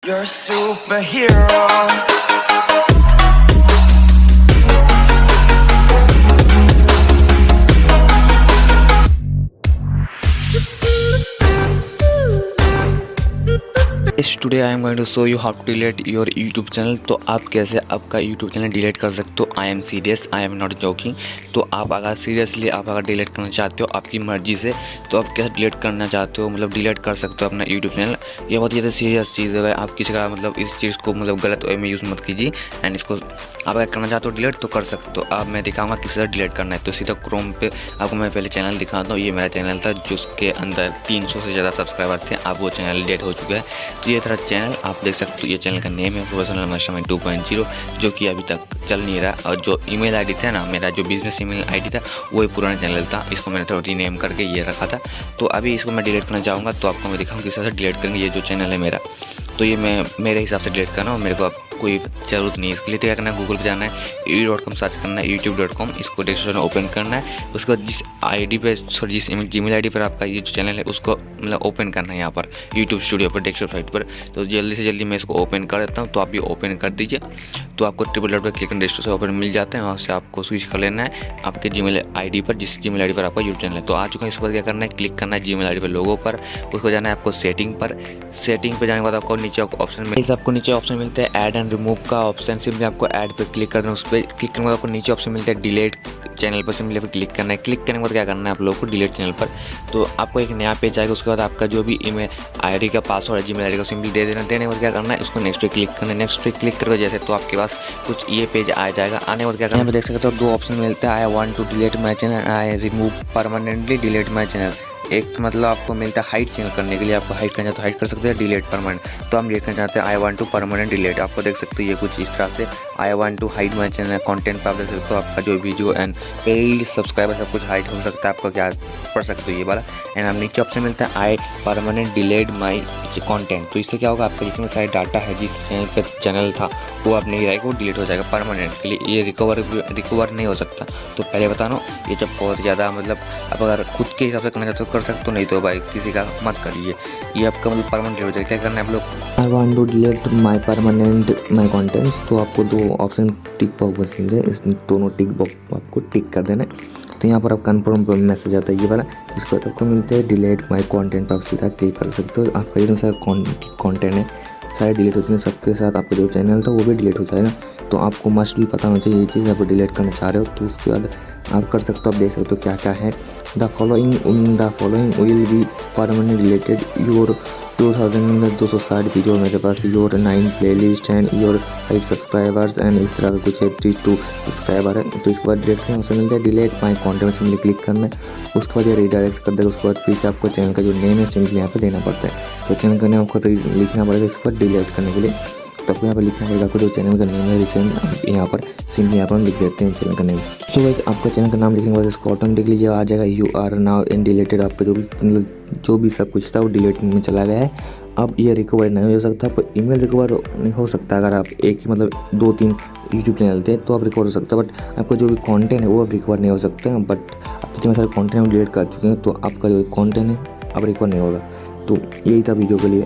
You're a superhero. Today I am going to show you how to delete your YouTube channel. तो आप कैसे आपका YouTube channel delete कर सकते हो। I am serious, I am not joking. तो आप अगर सीरियसली आप अगर डिलीट करना चाहते हो आपकी मर्जी से, तो आप कैसे डिलीट करना चाहते हो, मतलब डिलीट कर सकते हो अपना यूट्यूब चैनल। ये बहुत ज़्यादा सीरियस चीज़ है। आप किसी का मतलब इस चीज़ को मतलब गलत वे में यूज़ मत कीजिए। एंड इसको आप अगर करना चाहते हो डिलीट तो कर सकते हो। आप मैं दिखाऊंगा किस तरह डिलीट करना है। तो सीधा क्रोम पे आपको मैं पहले चैनल दिखाता हूँ। ये मेरा चैनल था जिसके अंदर 300 से ज़्यादा सब्सक्राइबर थे। अब वो चैनल डिलीट हो चुका है। तो ये तरह चैनल आप देख सकते हो। ये चैनल का नेम है प्रोफेशनल मास्टरमाइंड 2.0, जो कि अभी तक चल नहीं रहा। और जो ईमेल आईडी था ना, मेरा जो बिजनेस ईमेल आईडी था वही पुराना चैनल था। इसको मैंने थोड़ा रीनेम करके ये रखा था। तो अभी इसको मैं डिलीट करना चाहूँगा। तो आपको मैं दिखाऊँ किस तरह से डिलीट करेंगे। ये जो चैनल है मेरा, तो ये मैं मेरे हिसाब से डिलीट करना और मेरे को अब कोई ज़रूरत नहीं है। इसके लिए तो क्या करना है, गूगल पे जाना है, youtube.com सर्च करना है, youtube.com। इसको डेस्क्टॉप ओपन करना है। उसके बाद जिस आईडी पे जिस जीमेल आईडी पर आपका ये जो चैनल है उसको मतलब ओपन करना है यहाँ पर यूट्यूब स्टूडियो पर डेस्कटॉप साइट पर। तो जल्दी से जल्दी मैं इसको ओपन कर देता हूँ। तो आप ये ओपन कर दीजिए। तो आपको ट्रिपल डॉट पर क्लिक करना, डेस्कटॉप से ओपन मिल जाता है। वहाँ से आपको स्विच कर लेना है आपके जीमेल आईडी पर, जिस जीमेल आईडी पर आपका यूट्यूब चैनल है। तो आ चुका है। इसके बाद क्या करना है, क्लिक करना है जीमेल आईडी पर लोगो पर। उसको जाना है आपको सेटिंग पर। सेटिंग पे जाने के बाद आपको नीचे ऑप्शन में आपको नीचे ऑप्शन मिलता है ऐड एंड रिमूव का ऑप्शन। सिंपली आपको ऐड पे क्लिक करना है। उस पर क्लिक करने के बाद आपको नीचे ऑप्शन मिलता है डिलीट चैनल पर। सिंपली पे क्लिक करना है। क्लिक करने के बाद क्या करना है आप लोगों को, डिलीट चैनल पर। तो आपको एक नया पेज आएगा। उसके बाद आपका जो भी ईमेल आईडी का पासवर्ड है जीमेल आईडी का सिंपली दे देना। देने के बाद क्या करना है, उसको नेक्स्ट पे क्लिक करना है। नेक्स्ट पे क्लिक करके जैसे तो आपके पास कुछ ये पेज आ जाएगा। आने के बाद क्या करना है, देख सकते हो दो ऑप्शन मिलता है, I want to delete my channel, I remove permanently delete my channel. एक मतलब आपको मिलता है हाइड चैनल करने के लिए। आपको हाइड करना चाहते हो हाइड कर सकते हैं, डिलीट परमानेंट। तो हम देखना चाहते हैं I want to permanent delete. आपको देख सकते हो ये कुछ इस तरह से I want to hide my channel content पर आप देख सकते हो आपका जो वीडियो एंड पेड सब्सक्राइबर सब कुछ हाइड हो सकता है। आपको क्या पढ़ सकते हो ये वाला। एंड हम नीचे ऑप्शन मिलता है आई परमानेंट डिलीट माई कंटेंट। तो इससे क्या होगा, आपका जितने सारे डाटा है जिस चैनल पर चैनल था वो अब नहीं रहेगा, वो डिलीट हो जाएगा परमानेंट के लिए। ये रिकवर नहीं हो सकता। तो पहले बता रहा हूँ, ये जब बहुत ज़्यादा मतलब आप अगर खुद के हिसाब से करना चाहते हो कर सकते हो, नहीं तो भाई किसी का मत करिए। ये आपका मतलब परमानेंट हो जाएगा। क्या करना है आप लोग, I want to delete my permanent my contents. तो आपको दो ऑप्शन टिक बॉक्स मिल जाए, इस दोनों टिक बॉक्स आपको टिक कर देना है। तो यहाँ पर आप कन्फर्म मैसेज आता है ये वाला। इसके बाद आपको मिलता है डिलीट माई कॉन्टेंट पर आप सीधा क्लिक कर सकते हो। आपका ये सारा कॉन्टेंट है सारे डिलीट हो जाएंगे। सबके साथ आपका जो चैनल था वो भी डिलीट हो जाएगा। तो आपको मस्ट भी पता होना चाहिए ये चीज़, आप डिलीट करना चाह रहे हो तो उसके बाद आप कर सकते हो। आप देख सकते हो क्या क्या है। The following will be permanent deleted your 2260 video मेरे पास, your 9 playlist and your 5 subscribers and इस तरह का कुछ है, 32 सब्सक्राइबर है। तो इसके बाद डिलीट करना उसमें मिलता है delete my content. Simply click करना है। उसके बाद ये रिडायरेक्ट कर देगा। उसके बाद पीछे आपको चैनल का जो नेम है सिंपली यहाँ पे देना पड़ता है। तो चैनल का नेम आपको लिखना पड़ेगा इसके बाद डिलीट करने के लिए। तब यहाँ पर लिखना पड़ेगा आपको जो चैनल का नेम है रिसेंट। यहाँ पर सिंपली यहाँ पर हम लिख देते हैं चैनल का नेम। सो गाइस आपका चैनल का नाम लिखने के बाद इसको ऑटोमेटिकली लीजिए आ जाएगा you are now in deleted. आपका जो भी सब कुछ था वो डिलीट में चला गया है। अब ये रिकवर नहीं हो सकता। आपको ईमेल रिकवर नहीं हो सकता। अगर आप एक ही मतलब 2-3 यूट्यूब चैनल थे तो आप रिकवर हो सकता है, बट आपका जो भी कंटेंट है वो अब रिकवर नहीं हो सकता है। बट आप जितने सारे कंटेंट हम डिलीट कर चुके हैं तो आपका जो कंटेंट है अब रिकवर नहीं होगा। तो यही था वीडियो के लिए।